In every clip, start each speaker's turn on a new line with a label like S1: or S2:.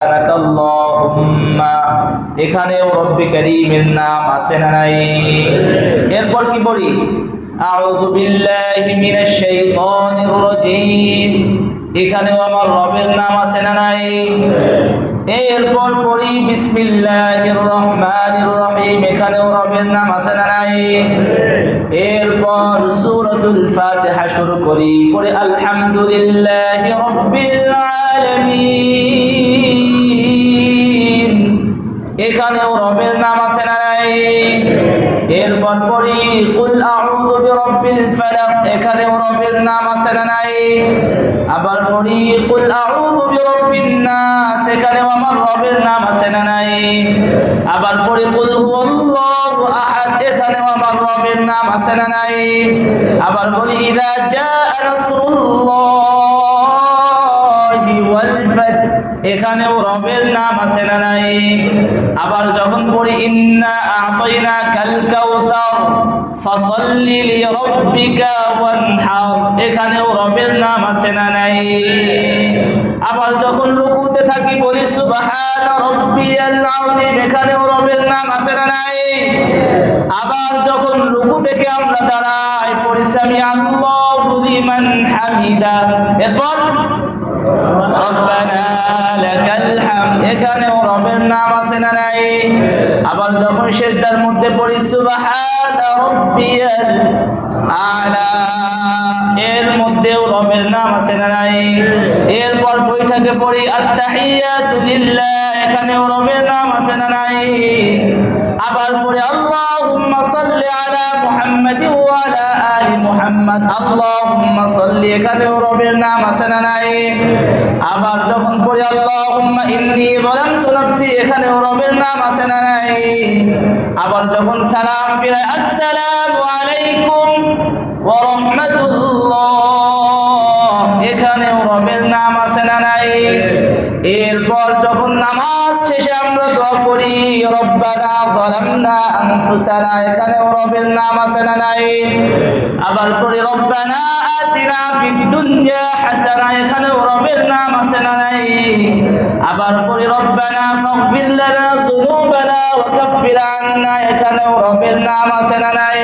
S1: আল্লাহুম্মা এখানেও রব্বি কারীমের নাম আছে না নাই? এরপর কি পড়ি? আউযু বিল্লাহি মিনাশ শাইতানির রাজীম, এখানেও আমার রবের নাম আছে না নাই? এরপর পড়ি বিসমিল্লাহির রহমানির রহিম, এখানেও রবের নাম আছে না নাই? এরপর সূরাতুল ফাতিহা শুরু করি, পড়ি আলহামদুলিল্লাহি রাব্বিল আলামিন, এখানেও রবের নাম আছে না নাই? এরপর পড়ি কুল আউযু বিরাব্বিল ফালাক, এখানেও রবের নাম আছে না নাই? আবার পড়ি কুল আউযু বিরাব্বিন নাস, এখানেও আমার রবের নাম আছে না নাই? আবার পড়ি কুল হুয়াল্লাহু আহাদ, এখানেও আমার রবের নাম আছে না নাই? আবার বলি ইযা জাআ নাসরুল্লাহি ওয়াল ফাত, এখানেও রবের নাম আছে না নাই? আবার যখন পড়ি ইন্না আ'তাইনাকাল কাউসার ফাসাল্লি লিরাব্বিকা ওয়ানহার, এখানেও রবের নাম আছে না নাই? আবার যখন রুকুতে থাকি বলি সুবহানা রাব্বিয়াল আযীম, এখানেও রবের নাম আছে না নাই? আবার যখন রুকু থেকে আমরা দাঁড়াই পড়ি সামি আল্লাহু লিমান হামিদা, এরপর রব্বানা লাকাল হামদ, এখানেও রবের নাম আছে না নাই? আবার যখন সিজদার মধ্যে পড়ি সুবহানা রাব্বিয়াল আলা, এর মধ্যেও রবের নাম আছে না নাই? এরপর বৈঠকে পড়ি আত-তাহিয়াতু লিল্লাহ, এখানেও রবের নাম আছে না নাই? আবার পড়ি আল্লাহুম্মা সাল্লি আলা মুহাম্মাদ ওয়া আলা আলি মুহাম্মাদ, আল্লাহুম্মা সাল্লি, এখানেও রবের নাম আছে না নাই? আবার যখন পড়ি আল্লাহুম্মা ইন্নী যালামতু নাফসি, এখানেও রবের নাম আছে না নাই? আবার যখন সালাম ফিরাই আসসালামু আলাইকুম ওয়া রাহমাতুল্লাহ, এখানেও রবের নাম আছে না নাই? এরপর যখন নামাজ শেষে আমরা দোয়া করি রব্বানা যালামনা আনফুসানা, এখানেও রবের নাম আছে না নাই? আবার পড়ি রব্বানা আতিনা ফিদ দুনিয়া হাসানা, এখানেও রবের নাম আছে না নাই? আবার পড়ি রব্বানা ফাগফির লানা যুনুবানা ওয়া কাফির আন্না, এখানেও রবের নাম আছে না নাই?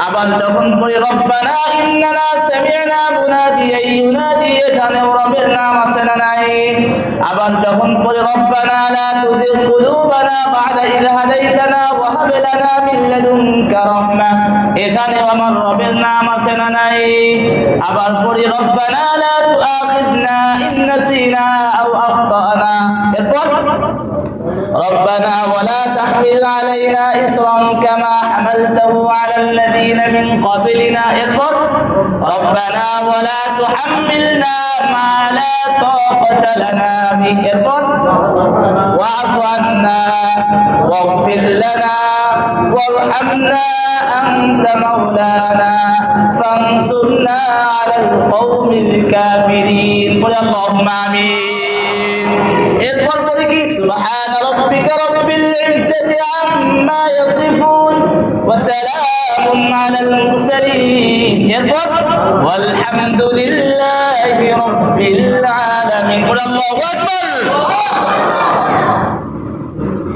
S1: আবার যখন পড়ি রব্বানা ইন্নানা সামি'না মুনাদিয়ান ইউনাদি, এখানেও রবের নাম আছে না নাই? আবার যখন পড়ি রব্বানা লা তুযিগ কুলুবানা বা'দা ইয হাদাইতানা ওয়া হাব লানা মিন লাদুনকা রাহমাহ, এখানেও আমার রবের নাম আছে না নাই? আবার পড়ি রব্বানা লা তুআখিযনা ইন নাসিনা আও আখতানা, এরপর ربنا ولا تحمل علينا إصرا كما حملته على الذين من قبلنا، ربنا ولا تحملنا ما لا طاقة لنا به، واعف عنا واغفر لنا وارحمنا أنت مولانا فانصرنا على القوم الكافرين، قل اللهم آمين। এরপর পড়ি কি সুবহানা রাব্বিকা রাব্বিল ইজ্জাতি আম্মা ইয়াসিফুন ওয়া সালামুন আলাল মুরসালিন, এরপর ওয়ালহামদুলিল্লাহি রাব্বিল আলামিন, আল্লাহু আকবার।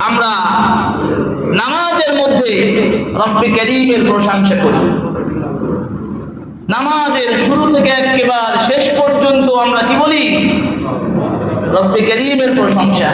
S1: আমরা নামাজের মধ্যে রব্বি কারীমের প্রশংসা করি, নামাজের শুরু থেকে একেবারে শেষ পর্যন্ত আমরা কি বলি? রব্বি কারীমের প্রশংসা।